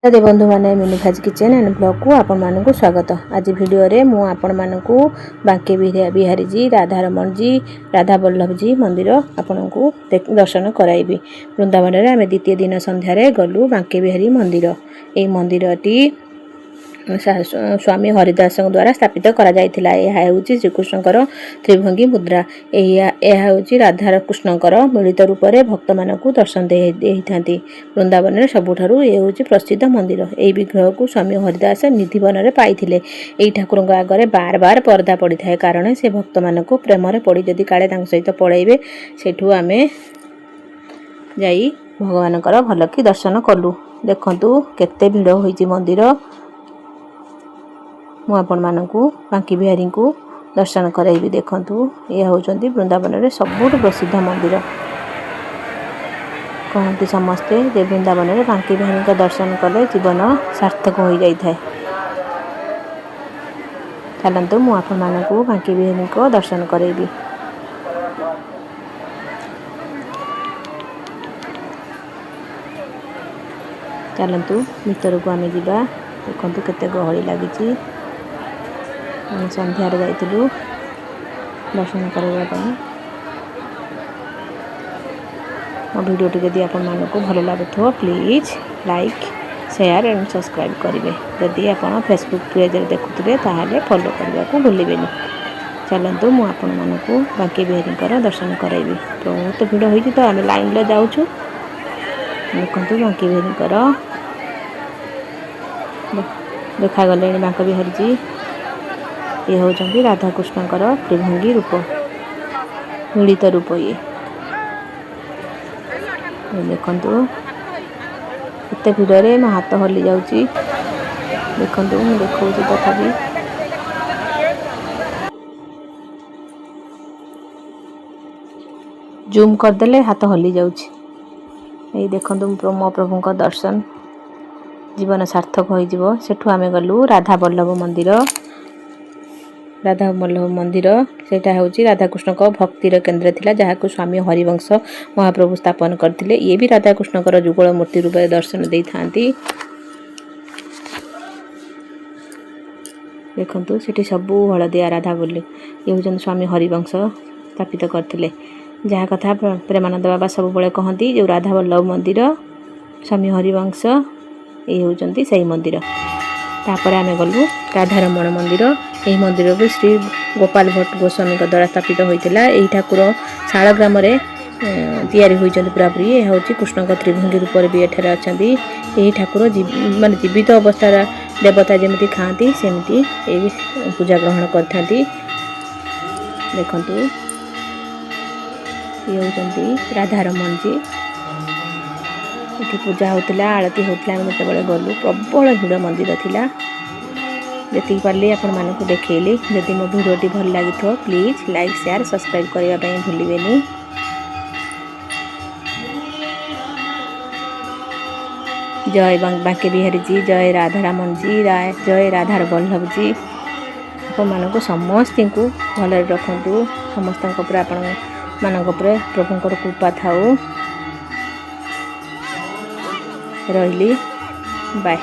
राधे बंधु मैंने मिनी भाज किचन एंड ब्लॉग को आपण मानक स्वागत। आज वीडियो रे मु आपण मानक बांके बिहारी जी राधारमण जी राधा वल्लभ जी मंदिर आपण को दर्शन कराइबी। वृंदावन रे आमे द्वितीय दिन संध्यारे गलु बांके बिहारी मंदिर। ए मंदिरटी स्वामी हरिदास द्वारा स्थापित करा जायतिला। यह होची श्रीकृष्णकर त्रिभंगी मुद्रा। यह होची राधा कृष्णकर मिलित रूप रे भक्त मानकु दर्शन देइथांती। वृंदावन रे सबुठारु ए होची प्रसिद्ध मंदिर। एई विग्रह को स्वामी हरिदास निधिवन रे पाइथिले। एई ठाकुरଙ୍କ आगरे बार बार पर्दा पड़ी थाए कारण से भक्त मानकु प्रेम रे पड़ी जदी काळे तांग सहित पळैबे सेठु आमे जाई भगवानकर भलकी दर्शन कलु। देखंतु केते भिड़ होईची मंदिर। मु आपण मानकु बांकी बिहारी को दर्शन कराइबी। देखंतु यह होचंती वृंदावन रे सबुठ प्रसिद्ध मंदिर। कहते समस्ते जे वृंदावन रे बांकी बिहारी का दर्शन कले जीवन सार्थक हो जाई थाए। चलंतु मु आपण मानकु बांकी बिहारी को दर्शन कराइबी। चलंतु भीतर को आमे जिबा। देखंतु केते गहଳି लागिची। संध्यार जाइलु दर्शन करने। मो वीडियो जदि आपण मानकु भल लागुथो please like share and subscribe करेंगे। जदि आपण फेसबुक पेज रे देखुथिबे ताहाले फॉलो करबा को भूलिबेनी। चलंतु मु आपण मानकु बांके बिहारी दर्शन कराइबी। तो भिड़ होई तो आमे लाइन ले जाउछु। देखंतु बांके बिहारी देखा गले बांके बिहारी जी। ये होचंती राधा कृष्णकर त्रिभंगी रूप मिलित रूप। ये देखंतु एते भिड़ रे मो हाथ हली जाउची। देखंतु मु देखौची तथापि जूम कर देले हाथ हली जाउची। ए देखंतु मो प्रभु का दर्शन जीवन सार्थक होई जिवो। सेठु आमे गलु राधा वल्लभ मंदिर। राधा वल्लभ मंदिर सेटा होची राधा कृष्ण को भक्तिर केंद्र थिला जहा को स्वामी हरिवंश महाप्रभु स्थापन करथिले। ये भी राधा कृष्ण कर जुगल मूर्ति रूप दर्शन देई थांती। देखंतु सेठी सबु हळदिया राधा बोली ये होचन स्वामी हरिवंश स्थापित करथिले। जहा कथा प्रेमानंद बाबा सब बळे कहंती जे राधा वल्लभ मंदिर स्वामी हरिवंश ये होचंती सही मंदिर। तापर आमे गलु राधारमण मंदिर। यही मंदिर को श्री गोपाल भट्ट गोस्वामी द्वारा स्थापित होइतिला। एही ठाकुर शालग्राम रे तैयारी होइचंती पूरापूरी। यह होची कृष्ण का त्रिभंगी रूप रे भी एठारे अछंती। एही ठाकुर माने जीवित अवस्था देवता जेमिति खांती सेमिति एही पूजा ग्रहण करथांती। देखंतु ये होचंती राधारमण जी। एठी पूजा होतिला आरती होतिला। मते बळे गलु प्रबल भिड़ मंदिर थिला। जति पारली आपण मानकु देखैली। जदि मो वीडियोटी भल लागिथो प्लीज लाइक शेयर सब्सक्राइब करबा पई भूलिबेनी। जय बांके बिहारी जी, जय राधारमण जी, जय राधा वल्लभ जी। आपण मानकु समस्त को भल रखंतु। समस्त ऊपर आपण मानक ऊपर प्रभुंकर कृपा थाउ। रहिली बाय।